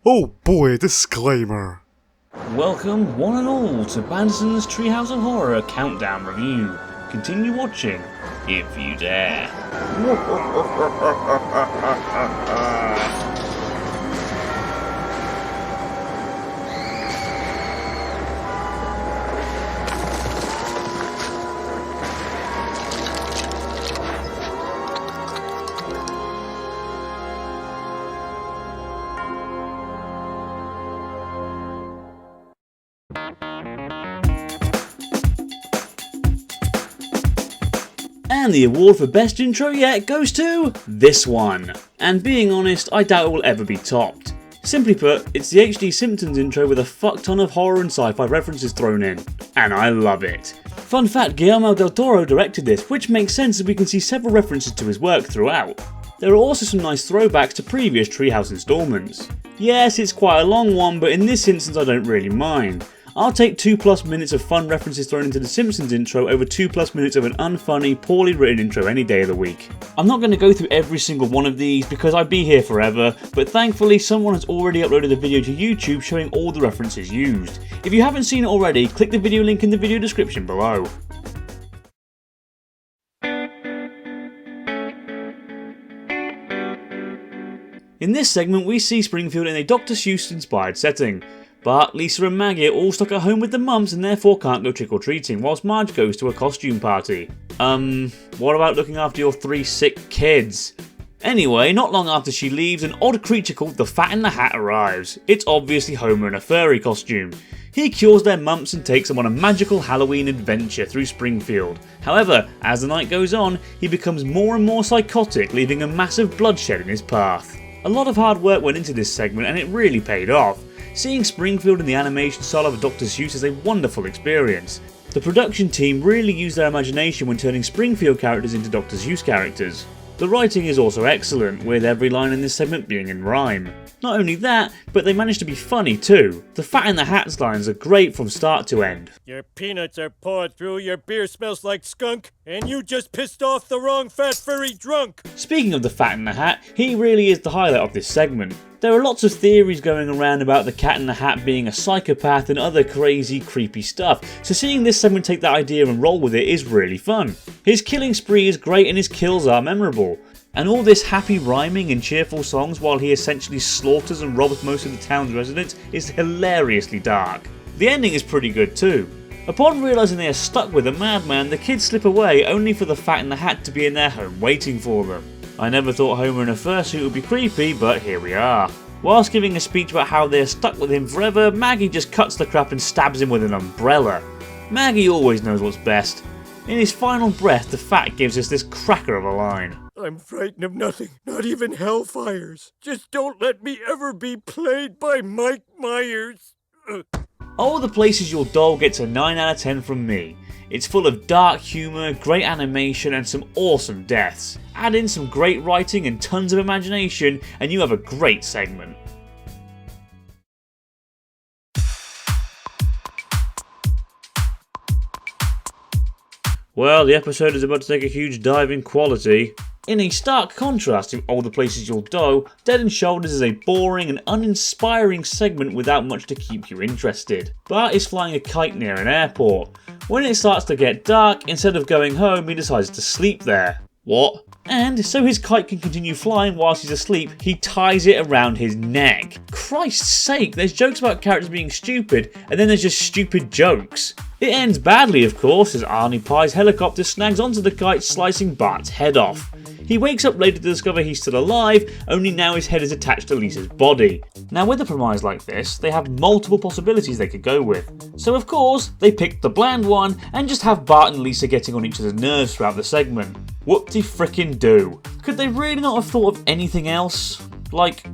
Oh boy, disclaimer. Welcome one and all to Banderson's Treehouse of Horror Countdown Review. Continue watching, if you dare. And the award for best intro yet goes to this one. And being honest, I doubt it will ever be topped. Simply put, it's the HD Simpsons intro with a fuck ton of horror and sci-fi references thrown in. And I love it. Fun fact, Guillermo del Toro directed this, which makes sense as we can see several references to his work throughout. There are also some nice throwbacks to previous Treehouse installments. Yes, it's quite a long one, but in this instance I don't really mind. I'll take 2+ minutes of fun references thrown into the Simpsons intro over 2+ minutes of an unfunny, poorly written intro any day of the week. I'm not going to go through every single one of these because I'd be here forever, but thankfully someone has already uploaded a video to YouTube showing all the references used. If you haven't seen it already, click the video link in the video description below. In this segment we see Springfield in a Dr. Seuss inspired setting. But Lisa and Maggie are all stuck at home with the mums and therefore can't go trick-or-treating whilst Marge goes to a costume party. What about looking after your 3 sick kids? Anyway, not long after she leaves, an odd creature called the Fat in the Hat arrives. It's obviously Homer in a furry costume. He cures their mumps and takes them on a magical Halloween adventure through Springfield. However, as the night goes on, he becomes more and more psychotic, leaving a massive bloodshed in his path. A lot of hard work went into this segment and it really paid off. Seeing Springfield in the animation style of Dr. Seuss is a wonderful experience. The production team really used their imagination when turning Springfield characters into Dr. Seuss characters. The writing is also excellent, with every line in this segment being in rhyme. Not only that, but they managed to be funny too. The Fat in the Hat's lines are great from start to end. Your peanuts are poured through, your beer smells like skunk, and you just pissed off the wrong fat furry drunk! Speaking of the Fat in the Hat, he really is the highlight of this segment. There are lots of theories going around about the Cat in the Hat being a psychopath and other crazy, creepy stuff, so seeing this segment take that idea and roll with it is really fun. His killing spree is great and his kills are memorable. And all this happy rhyming and cheerful songs while he essentially slaughters and robs most of the town's residents is hilariously dark. The ending is pretty good too. Upon realising they are stuck with a madman, the kids slip away only for the Fat in the Hat to be in their home waiting for them. I never thought Homer in a fursuit would be creepy, but here we are. Whilst giving a speech about how they're stuck with him forever, Maggie just cuts the crap and stabs him with an umbrella. Maggie always knows what's best. In his final breath, the Fat gives us this cracker of a line. I'm frightened of nothing, not even hellfires. Just don't let me ever be played by Mike Myers. All the Places You'll Doll gets a 9 out of 10 from me. It's full of dark humour, great animation and some awesome deaths. Add in some great writing and tons of imagination and you have a great segment. Well, the episode is about to take a huge dive in quality. In a stark contrast to All the Places You'll Go, Dead and Shoulders is a boring and uninspiring segment without much to keep you interested. Bart is flying a kite near an airport. When it starts to get dark, instead of going home, he decides to sleep there. What? And so his kite can continue flying whilst he's asleep, he ties it around his neck. Christ's sake, there's jokes about characters being stupid, and then there's just stupid jokes. It ends badly, of course, as Arnie Pie's helicopter snags onto the kite, slicing Bart's head off. He wakes up later to discover he's still alive, only now his head is attached to Lisa's body. Now with a premise like this, they have multiple possibilities they could go with. So of course, they picked the bland one and just have Bart and Lisa getting on each other's nerves throughout the segment. Whoop-de-frickin' do. Could they really not have thought of anything else? Like,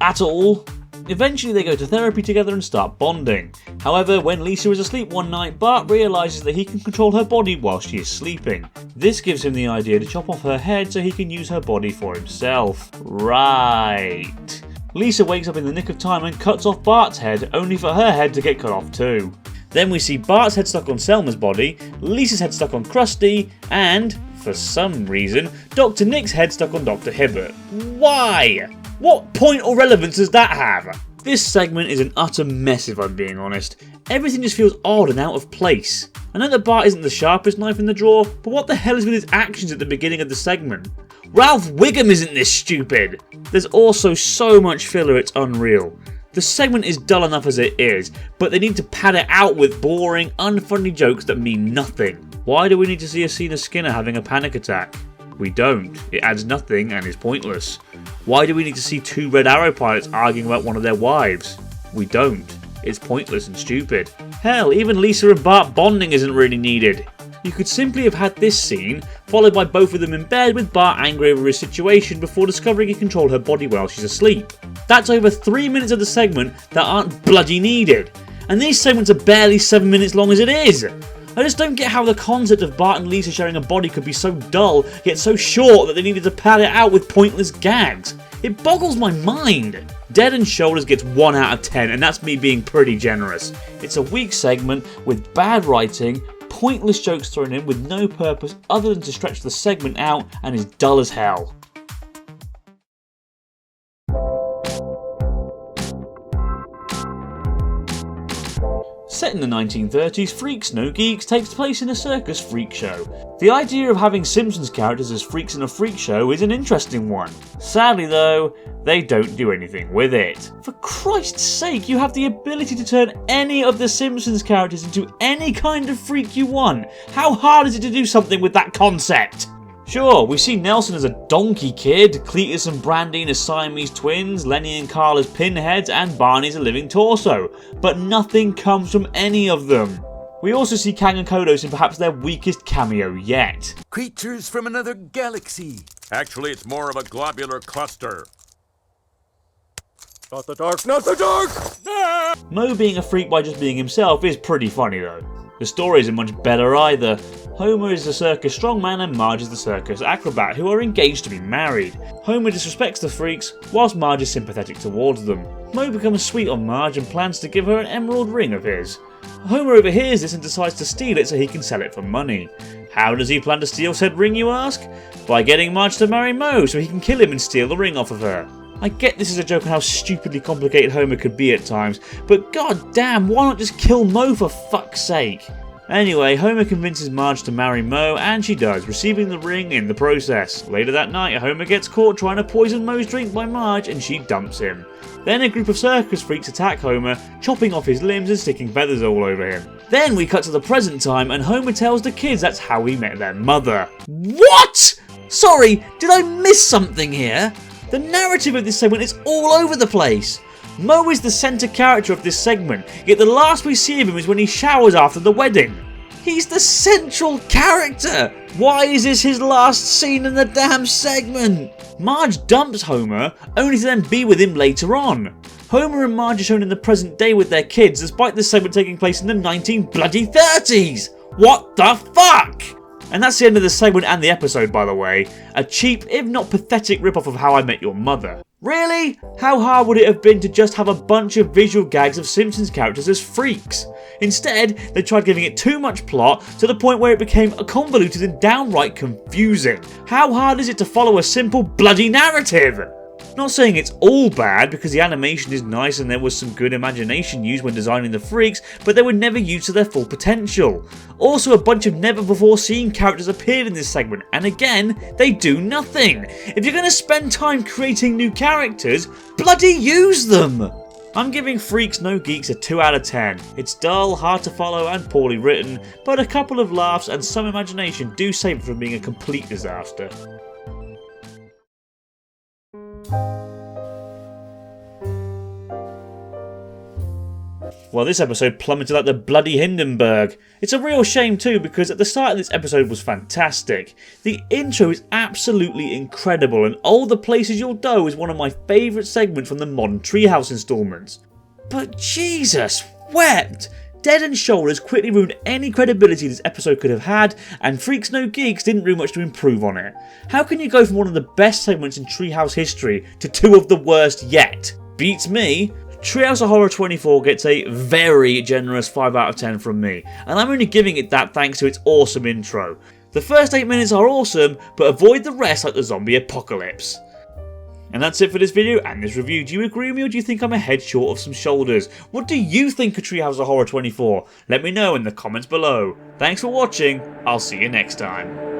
at all? Eventually they go to therapy together and start bonding. However, when Lisa is asleep one night, Bart realises that he can control her body while she is sleeping. This gives him the idea to chop off her head so he can use her body for himself. Right. Lisa wakes up in the nick of time and cuts off Bart's head, only for her head to get cut off too. Then we see Bart's head stuck on Selma's body, Lisa's head stuck on Krusty, and, for some reason, Dr. Nick's head stuck on Dr. Hibbert. Why? What point or relevance does that have? This segment is an utter mess if I'm being honest. Everything just feels odd and out of place. I know that Bart isn't the sharpest knife in the drawer, but what the hell is with his actions at the beginning of the segment? Ralph Wiggum isn't this stupid! There's also so much filler it's unreal. The segment is dull enough as it is, but they need to pad it out with boring, unfunny jokes that mean nothing. Why do we need to see a scene of Skinner having a panic attack? We don't. It adds nothing and is pointless. Why do we need to see two Red Arrow pilots arguing about one of their wives? We don't. It's pointless and stupid. Hell, even Lisa and Bart bonding isn't really needed. You could simply have had this scene, followed by both of them in bed with Bart angry over his situation before discovering he controlled her body while she's asleep. That's over 3 minutes of the segment that aren't bloody needed. And these segments are barely 7 minutes long as it is. I just don't get how the concept of Bart and Lisa sharing a body could be so dull, yet so short that they needed to pad it out with pointless gags. It boggles my mind. Dead and Shoulders gets 1 out of 10, and that's me being pretty generous. It's a weak segment with bad writing, pointless jokes thrown in with no purpose other than to stretch the segment out, and is dull as hell. Set in the 1930s, Freaks, No Geeks takes place in a circus freak show. The idea of having Simpsons characters as freaks in a freak show is an interesting one. Sadly though, they don't do anything with it. For Christ's sake, you have the ability to turn any of the Simpsons characters into any kind of freak you want. How hard is it to do something with that concept? Sure, we see Nelson as a donkey kid, Cletus and Brandine as Siamese twins, Lenny and Carl as pinheads, and Barney as a living torso, but nothing comes from any of them. We also see Kang and Kodos in perhaps their weakest cameo yet. Creatures from another galaxy. Actually, it's more of a globular cluster. Not the dark, not the dark! Ah! Moe being a freak by just being himself is pretty funny though. The story isn't much better either. Homer is the circus strongman and Marge is the circus acrobat who are engaged to be married. Homer disrespects the freaks whilst Marge is sympathetic towards them. Moe becomes sweet on Marge and plans to give her an emerald ring of his. Homer overhears this and decides to steal it so he can sell it for money. How does he plan to steal said ring, you ask? By getting Marge to marry Moe so he can kill him and steal the ring off of her. I get this is a joke on how stupidly complicated Homer could be at times, but god damn, why not just kill Moe for fuck's sake? Anyway, Homer convinces Marge to marry Moe, and she does, receiving the ring in the process. Later that night, Homer gets caught trying to poison Moe's drink by Marge, and she dumps him. Then a group of circus freaks attack Homer, chopping off his limbs and sticking feathers all over him. Then we cut to the present time, and Homer tells the kids that's how he met their mother. What? Sorry, did I miss something here? The narrative of this segment is all over the place. Moe is the centre character of this segment, yet the last we see of him is when he showers after the wedding. He's the central character! Why is this his last scene in the damn segment? Marge dumps Homer, only to then be with him later on. Homer and Marge are shown in the present day with their kids, despite this segment taking place in the 1930s! What the fuck? And that's the end of the segment and the episode, by the way. A cheap, if not pathetic, rip-off of How I Met Your Mother. Really? How hard would it have been to just have a bunch of visual gags of Simpsons characters as freaks? Instead, they tried giving it too much plot to the point where it became convoluted and downright confusing. How hard is it to follow a simple bloody narrative? Not saying it's all bad, because the animation is nice and there was some good imagination used when designing the freaks, but they were never used to their full potential. Also, a bunch of never before seen characters appeared in this segment, and again, they do nothing. If you're going to spend time creating new characters, bloody use them! I'm giving Freaks No Geeks a 2 out of 10. It's dull, hard to follow and poorly written, but a couple of laughs and some imagination do save it from being a complete disaster. Well, this episode plummeted like the bloody Hindenburg. It's a real shame too, because at the start of this episode was fantastic. The intro is absolutely incredible, and All the Places You'll Go is one of my favourite segments from the modern Treehouse installments. But Jesus wept! Dead and Shoulders quickly ruined any credibility this episode could have had, and Freaks No Geeks didn't do much to improve on it. How can you go from one of the best segments in Treehouse history to two of the worst yet? Beats me. Treehouse of Horror 24 gets a very generous 5 out of 10 from me, and I'm only giving it that thanks to its awesome intro. The first 8 minutes are awesome, but avoid the rest like the zombie apocalypse. And that's it for this video and this review. Do you agree with me, or do you think I'm a head short of some shoulders? What do you think of Treehouse of Horror 24? Let me know in the comments below. Thanks for watching, I'll see you next time.